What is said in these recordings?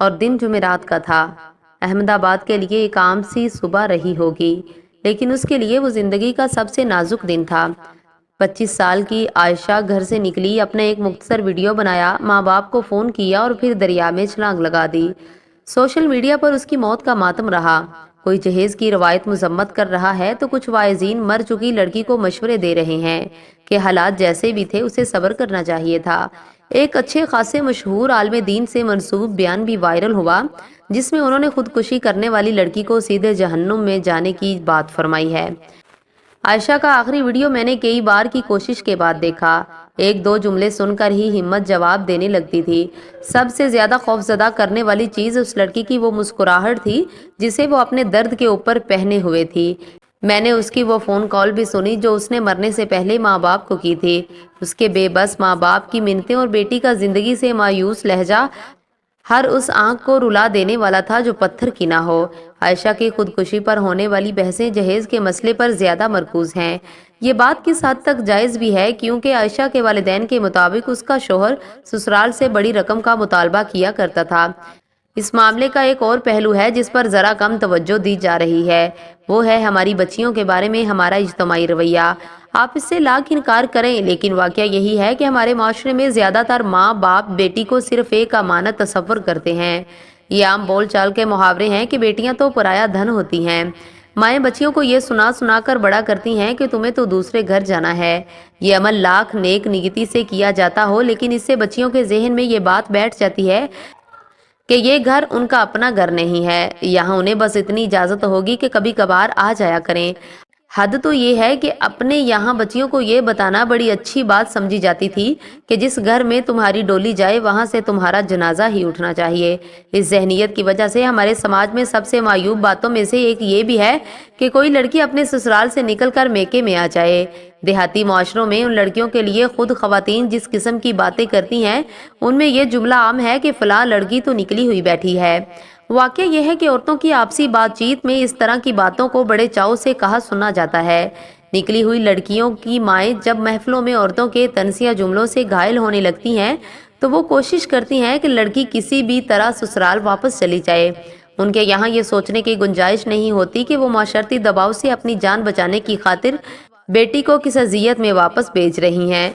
اور دن جمعرات کا تھا۔ احمد آباد کے لیے ایک عام سی صبح رہی ہوگی، لیکن اس کے لیے وہ زندگی کا سب سے نازک دن تھا۔ 25 سال کی عائشہ گھر سے نکلی، اپنا ایک مختصر ویڈیو بنایا، ماں باپ کو فون کیا اور پھر دریا میں چھلانگ لگا دی۔ سوشل میڈیا پر اس کی موت کا ماتم رہا۔ کوئی جہیز کی روایت مذمت کر رہا ہے تو کچھ واعظین مر چکی لڑکی کو مشورے دے رہے ہیں کہ حالات جیسے بھی تھے اسے صبر کرنا چاہیے تھا۔ ایک اچھے خاصے مشہور عالم دین سے منسوب بیان بھی وائرل ہوا، جس میں انہوں نے خودکشی کرنے والی لڑکی کو سیدھے جہنم میں جانے کی بات فرمائی ہے۔ عائشہ کا آخری ویڈیو میں نے کئی بار کی کوشش کے بعد دیکھا۔ ایک دو جملے سن کر ہی ہمت جواب دینے لگتی تھی۔ سب سے زیادہ خوفزدہ کرنے والی چیز اس لڑکی کی وہ مسکراہٹ تھی جسے وہ اپنے درد کے اوپر پہنے ہوئے تھی۔ میں نے اس کی وہ فون کال بھی سنی جو اس نے مرنے سے پہلے ماں باپ کو کی تھی۔ اس کے بے بس ماں باپ کی منتیں اور بیٹی کا زندگی سے مایوس لہجہ ہر اس آنکھ کو رلا دینے والا تھا جو پتھر کی نہ ہو۔ عائشہ کی خودکشی پر ہونے والی بحثیں جہیز کے مسئلے پر زیادہ مرکوز ہیں۔ یہ بات کس حد تک جائز بھی ہے کیونکہ عائشہ کے والدین کے مطابق اس کا شوہر سسرال سے بڑی رقم کا مطالبہ کیا کرتا تھا۔ اس معاملے کا ایک اور پہلو ہے جس پر ذرا کم توجہ دی جا رہی ہے، وہ ہے ہماری بچیوں کے بارے میں ہمارا اجتماعی رویہ۔ آپ اس سے لاکھ انکار کریں لیکن واقعہ یہی ہے کہ ہمارے معاشرے میں زیادہ تر ماں باپ بیٹی کو صرف ایک امانت تصور کرتے ہیں۔ یہ عام بول چال کے محاورے ہیں کہ بیٹیاں تو پرایا دھن ہوتی ہیں۔ مائیں بچیوں کو یہ سنا سنا کر بڑا کرتی ہیں کہ تمہیں تو دوسرے گھر جانا ہے۔ یہ عمل لاکھ نیک نیتی سے کیا جاتا ہو لیکن اس سے بچیوں کے ذہن میں یہ بات بیٹھ جاتی ہے کہ یہ گھر ان کا اپنا گھر نہیں ہے، یہاں انہیں بس اتنی اجازت ہوگی کہ کبھی کبھار آ جایا کریں۔ حد تو یہ ہے کہ اپنے یہاں بچیوں کو یہ بتانا بڑی اچھی بات سمجھی جاتی تھی کہ جس گھر میں تمہاری ڈولی جائے وہاں سے تمہارا جنازہ ہی اٹھنا چاہیے۔ اس ذہنیت کی وجہ سے ہمارے سماج میں سب سے معیوب باتوں میں سے ایک یہ بھی ہے کہ کوئی لڑکی اپنے سسرال سے نکل کر میکے میں آ جائے۔ دیہاتی معاشروں میں ان لڑکیوں کے لیے خود خواتین جس قسم کی باتیں کرتی ہیں ان میں یہ جملہ عام ہے کہ فلاں لڑکی تو نکلی ہوئی بیٹھی ہے۔ واقعہ یہ ہے کہ عورتوں کی آپسی بات چیت میں اس طرح کی باتوں کو بڑے چاؤ سے کہا سنا جاتا ہے۔ نکلی ہوئی لڑکیوں کی مائیں جب محفلوں میں عورتوں کے تنزیہ جملوں سے گھائل ہونے لگتی ہیں تو وہ کوشش کرتی ہیں کہ لڑکی کسی بھی طرح سسرال واپس چلی جائے۔ ان کے یہاں یہ سوچنے کی گنجائش نہیں ہوتی کہ وہ معاشرتی دباؤ سے اپنی جان بچانے کی خاطر بیٹی کو کس اذیت میں واپس بھیج رہی ہیں۔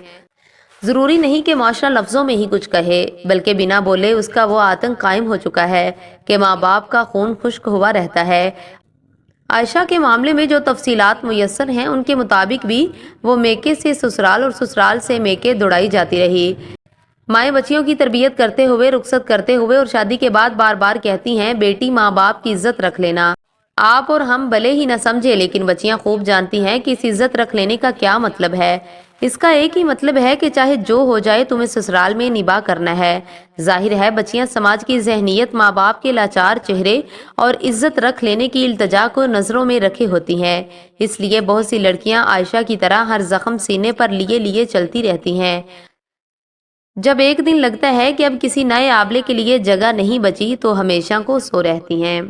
ضروری نہیں کہ معاشرہ لفظوں میں ہی کچھ کہے بلکہ بنا بولے اس کا وہ آتنک قائم ہو چکا ہے کہ ماں باپ کا خون خشک ہوا رہتا ہے۔ عائشہ کے معاملے میں جو تفصیلات میسر ہیں ان کے مطابق بھی وہ میکے سے سسرال اور سسرال سے میکے دوڑائی جاتی رہی۔ مائیں بچیوں کی تربیت کرتے ہوئے، رخصت کرتے ہوئے اور شادی کے بعد بار بار کہتی ہیں بیٹی ماں باپ کی عزت رکھ لینا۔ آپ اور ہم بھلے ہی نہ سمجھے لیکن بچیاں خوب جانتی ہیں کہ اس عزت رکھ لینے کا کیا مطلب ہے۔ اس کا ایک ہی مطلب ہے کہ چاہے جو ہو جائے تمہیں سسرال میں نباہ کرنا ہے۔ ظاہر ہے بچیاں سماج کی ذہنیت، ماں باپ کے لاچار چہرے اور عزت رکھ لینے کی التجا کو نظروں میں رکھے ہوتی ہیں، اس لیے بہت سی لڑکیاں عائشہ کی طرح ہر زخم سینے پر لیے لیے چلتی رہتی ہیں۔ جب ایک دن لگتا ہے کہ اب کسی نئے آبلے کے لیے جگہ نہیں بچی تو ہمیشہ کو سو رہتی ہیں۔